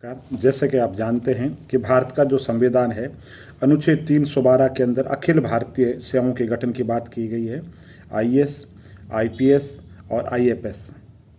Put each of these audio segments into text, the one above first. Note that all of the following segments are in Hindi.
नमस्कार। जैसे कि आप जानते हैं कि भारत का जो संविधान है, अनुच्छेद 312 के अंदर अखिल भारतीय सेवाओं के गठन की बात की गई है। आईएएस, आईपीएस और आईएफएस,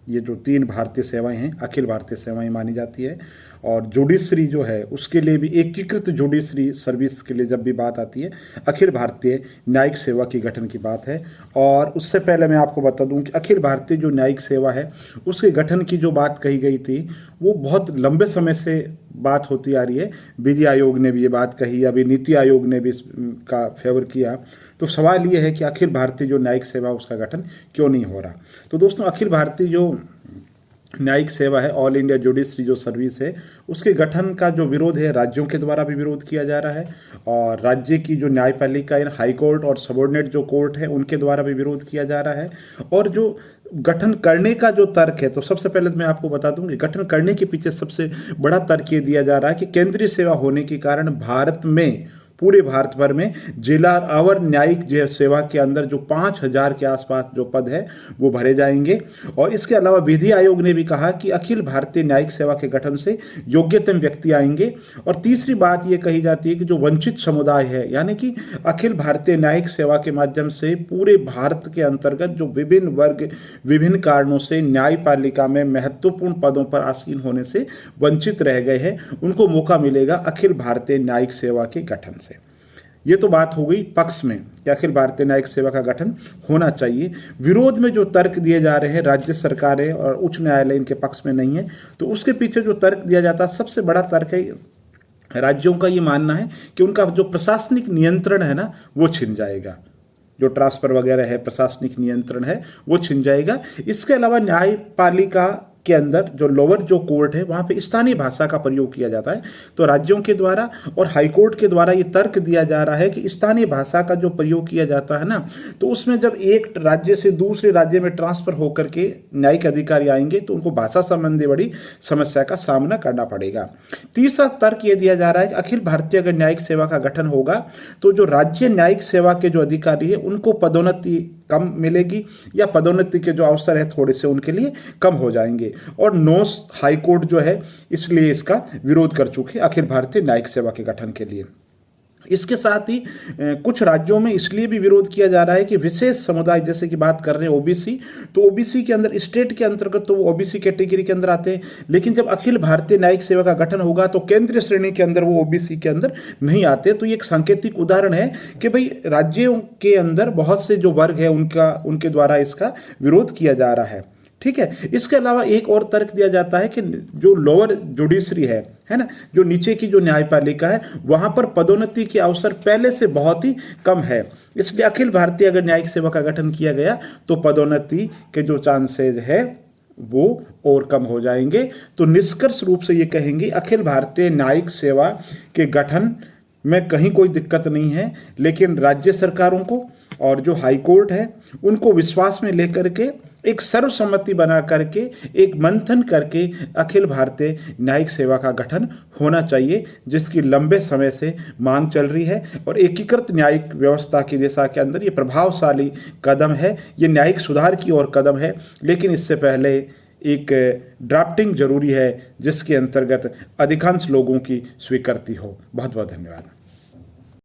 ये जो 3 भारतीय सेवाएं हैं, अखिल भारतीय सेवाएं मानी जाती है। और जुडिशरी जो है, उसके लिए भी एकीकृत जुडिशरी सर्विस के लिए जब भी बात आती है, अखिल भारतीय न्यायिक सेवा की गठन की बात है। और उससे पहले मैं आपको बता दूं कि अखिल भारतीय जो न्यायिक सेवा है, उसके गठन की जो बात कही गई थी, वो बहुत लंबे समय से बात होती आ रही है। विधि आयोग ने भी ये बात कही, अभी नीति आयोग ने भी इसका फेवर किया। तो सवाल ये है कि अखिल भारतीय जो न्यायिक सेवा उसका गठन क्यों नहीं हो रहा। तो दोस्तों, अखिल भारतीय जो न्यायिक सेवा है, ऑल इंडिया जुडिशरी जो सर्विस है, उसके गठन का जो विरोध है, राज्यों के द्वारा भी विरोध किया जा रहा है। और राज्य की जो न्यायपालिका है, हाई कोर्ट और सबऑर्डिनेट जो कोर्ट है, उनके द्वारा भी विरोध किया जा रहा है। और जो गठन करने का जो तर्क है, तो सबसे पहले मैं आपको बता दूं कि गठन करने के पीछे सबसे बड़ा तर्क ये दिया जा रहा है कि केंद्रीय सेवा होने के कारण भारत में, पूरे भारत भर में जिला और न्यायिक जो सेवा के अंदर जो 5000 के आसपास जो पद है वो भरे जाएंगे। और इसके अलावा विधि आयोग ने भी कहा कि अखिल भारतीय न्यायिक सेवा के गठन से योग्यतम व्यक्ति आएंगे। और तीसरी बात ये कही जाती है कि जो वंचित समुदाय है, यानी कि अखिल भारतीय न्यायिक सेवा के माध्यम से पूरे भारत के अंतर्गत जो विभिन्न वर्ग विभिन्न कारणों से न्यायपालिका में महत्वपूर्ण पदों पर आसीन होने से वंचित रह गए हैं, उनको मौका मिलेगा अखिल भारतीय न्यायिक सेवा के गठन से। ये तो बात हो गई पक्ष में कि अखिल भारतीय न्यायिक सेवा का गठन होना चाहिए। विरोध में जो तर्क दिए जा रहे हैं, राज्य सरकारें और उच्च न्यायालय इनके पक्ष में नहीं है। तो उसके पीछे जो तर्क दिया जाता है, सबसे बड़ा तर्क है राज्यों का ये मानना है कि उनका जो प्रशासनिक नियंत्रण है ना, वो छिन जाएगा। जो ट्रांसफर वगैरह है, प्रशासनिक नियंत्रण है, वो छिन जाएगा। इसके अलावा न्यायपालिका के अंदर जो लोअर जो कोर्ट है, वहाँ पे स्थानीय भाषा का प्रयोग किया जाता है। तो राज्यों के द्वारा और हाईकोर्ट के द्वारा ये तर्क दिया जा रहा है कि स्थानीय भाषा का जो प्रयोग किया जाता है ना, तो उसमें जब एक राज्य से दूसरे राज्य में ट्रांसफर होकर के न्यायिक अधिकारी आएंगे तो उनको भाषा संबंधी बड़ी समस्या का सामना करना पड़ेगा। तीसरा तर्क ये दिया जा रहा है कि अखिल भारतीय अगर न्यायिक सेवा का गठन होगा तो जो राज्य न्यायिक सेवा के जो अधिकारी है, उनको पदोन्नति कम मिलेगी, या पदोन्नति के जो अवसर है थोड़े से उनके लिए कम हो जाएंगे। और 9 हाईकोर्ट जो है, इसलिए इसका विरोध कर चुके अखिल भारतीय न्यायिक सेवा के गठन के लिए। इसके साथ ही कुछ राज्यों में इसलिए भी विरोध किया जा रहा है कि विशेष समुदाय, जैसे कि बात कर रहे हैं ओबीसी, तो ओबीसी के अंदर स्टेट के अंतर्गत तो वो ओबीसी कैटेगरी के अंदर आते हैं, लेकिन जब अखिल भारतीय न्यायिक सेवा का गठन होगा तो केंद्रीय श्रेणी के अंदर वो ओबीसी के अंदर नहीं आते। तो ये एक सांकेतिक उदाहरण है कि भाई राज्यों के अंदर बहुत से जो वर्ग है उनके द्वारा इसका विरोध किया जा रहा है। ठीक है। इसके अलावा एक और तर्क दिया जाता है कि जो लोअर जुडिशरी है ना, जो नीचे की जो न्यायपालिका है, वहां पर पदोन्नति के अवसर पहले से बहुत ही कम है। इसलिए अखिल भारतीय अगर न्यायिक सेवा का गठन किया गया तो पदोन्नति के जो चांसेज है वो और कम हो जाएंगे। तो निष्कर्ष रूप से ये कहेंगे अखिल भारतीय न्यायिक सेवा के गठन में कहीं कोई दिक्कत नहीं है, लेकिन राज्य सरकारों को और जो हाई कोर्ट है उनको विश्वास में लेकर के एक सर्वसम्मति बना करके, एक मंथन करके अखिल भारतीय न्यायिक सेवा का गठन होना चाहिए, जिसकी लंबे समय से मांग चल रही है। और एकीकृत न्यायिक व्यवस्था की दिशा के अंदर ये प्रभावशाली कदम है, ये न्यायिक सुधार की ओर कदम है। लेकिन इससे पहले एक ड्राफ्टिंग जरूरी है, जिसके अंतर्गत अधिकांश लोगों की स्वीकृति हो। बहुत बहुत धन्यवाद।